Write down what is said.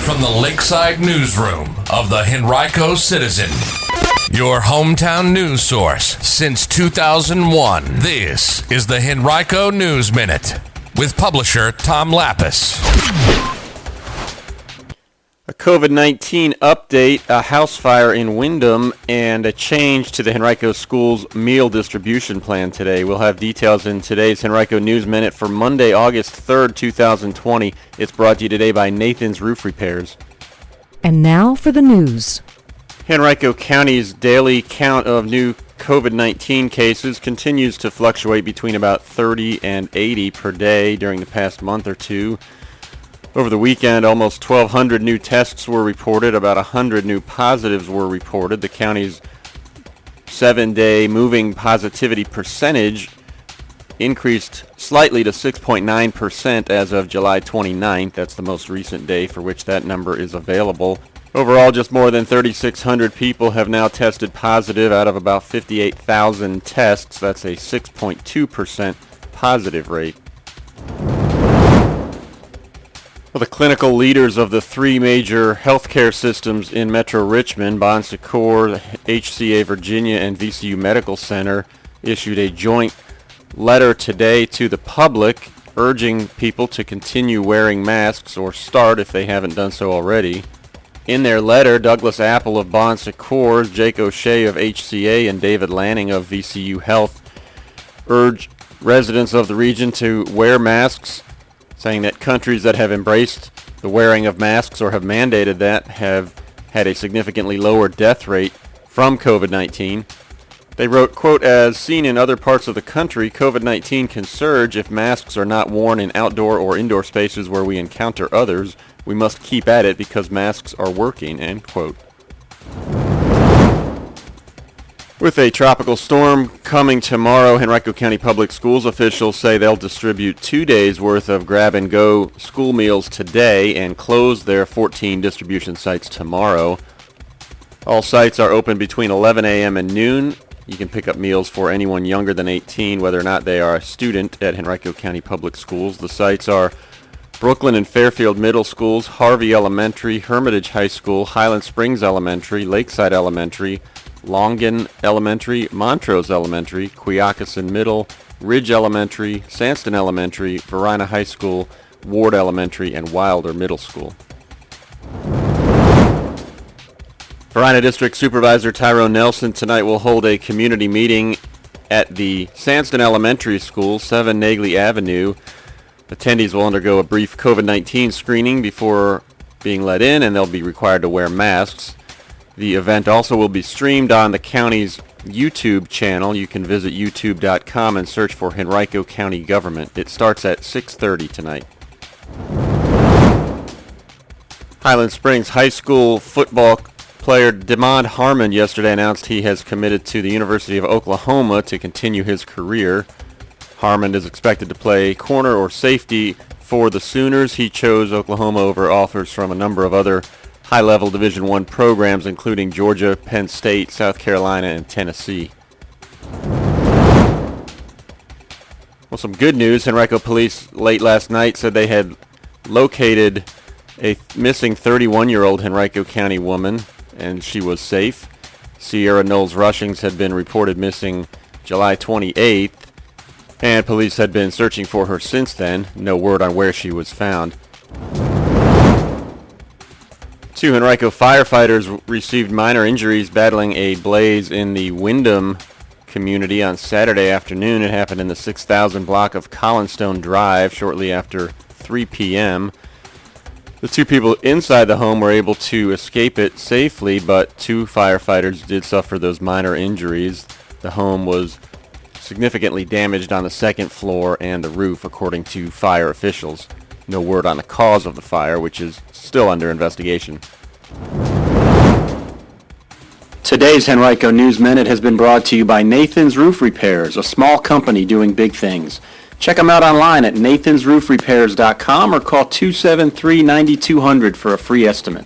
from the Lakeside Newsroom of the Henrico Citizen, your hometown news source since 2001. This is the Henrico News Minute with publisher Tom Lapis. A COVID-19 update, a house fire in Wyndham, and a change to the Henrico Schools meal distribution plan today. We'll have details in today's Henrico News Minute for Monday, August 3rd, 2020. It's brought to you today by Nathan's Roof Repairs. And now for the news. Henrico County's daily count of new COVID-19 cases continues to fluctuate between about 30 and 80 per day during the past month or two. Over the weekend, almost 1,200 new tests were reported. About 100 new positives were reported. The county's 7-day moving positivity percentage increased slightly to 6.9% as of July 29th. That's the most recent day for which that number is available. Overall, just more than 3,600 people have now tested positive out of about 58,000 tests. That's a 6.2% positive rate. Well, the clinical leaders of the three major healthcare systems in Metro Richmond, Bon Secours, HCA Virginia, and VCU Medical Center, issued a joint letter today to the public urging people to continue wearing masks or start if they haven't done so already. In their letter, Douglas Apple of Bon Secours, Jake O'Shea of HCA, and David Lanning of VCU Health urge residents of the region to wear masks, saying that countries that have embraced the wearing of masks or have mandated that have had a significantly lower death rate from COVID-19. They wrote, quote, "As seen in other parts of the country, COVID-19 can surge if masks are not worn in outdoor or indoor spaces where we encounter others. We must keep at it because masks are working," end quote. With a tropical storm coming tomorrow, Henrico County Public Schools officials say they'll distribute 2 days' worth of grab-and-go school meals today and close their 14 distribution sites tomorrow. All sites are open between 11 a.m. and noon. You can pick up meals for anyone younger than 18, whether or not they are a student at Henrico County Public Schools. The sites are Brooklyn and Fairfield Middle Schools, Harvey Elementary, Hermitage High School, Highland Springs Elementary, Lakeside Elementary, Longin Elementary, Montrose Elementary, Quioccasin Middle, Ridge Elementary, Sandston Elementary, Verina High School, Ward Elementary, and Wilder Middle School. Verina District Supervisor Tyrone Nelson tonight will hold a community meeting at the Sandston Elementary School, 7 Nagley Avenue. Attendees will undergo a brief COVID-19 screening before being let in, and they'll be required to wear masks. The event also will be streamed on the county's YouTube channel. You can visit youtube.com and search for Henrico County Government. It starts at 6:30 tonight. Highland Springs High School football player DeMond Harmon yesterday announced he has committed to the University of Oklahoma to continue his career. Harmon is expected to play corner or safety for the Sooners. He chose Oklahoma over offers from a number of other high-level Division I programs, including Georgia, Penn State, South Carolina, and Tennessee. Well, some good news. Henrico police late last night said they had located a missing 31-year-old Henrico County woman, and she was safe. Sierra Knowles Rushings had been reported missing July 28th, and police had been searching for her since then. No word on where she was found. 2 Henrico firefighters received minor injuries battling a blaze in the Wyndham community on Saturday afternoon. It happened in the 6,000 block of Collinstone Drive shortly after 3 p.m. The 2 people inside the home were able to escape it safely, but 2 firefighters did suffer those minor injuries. The home was significantly damaged on the second floor and the roof, according to fire officials. No word on the cause of the fire, which is still under investigation. Today's Henrico News Minute has been brought to you by Nathan's Roof Repairs, a small company doing big things. Check them out online at nathansroofrepairs.com or call 273-9200 for a free estimate.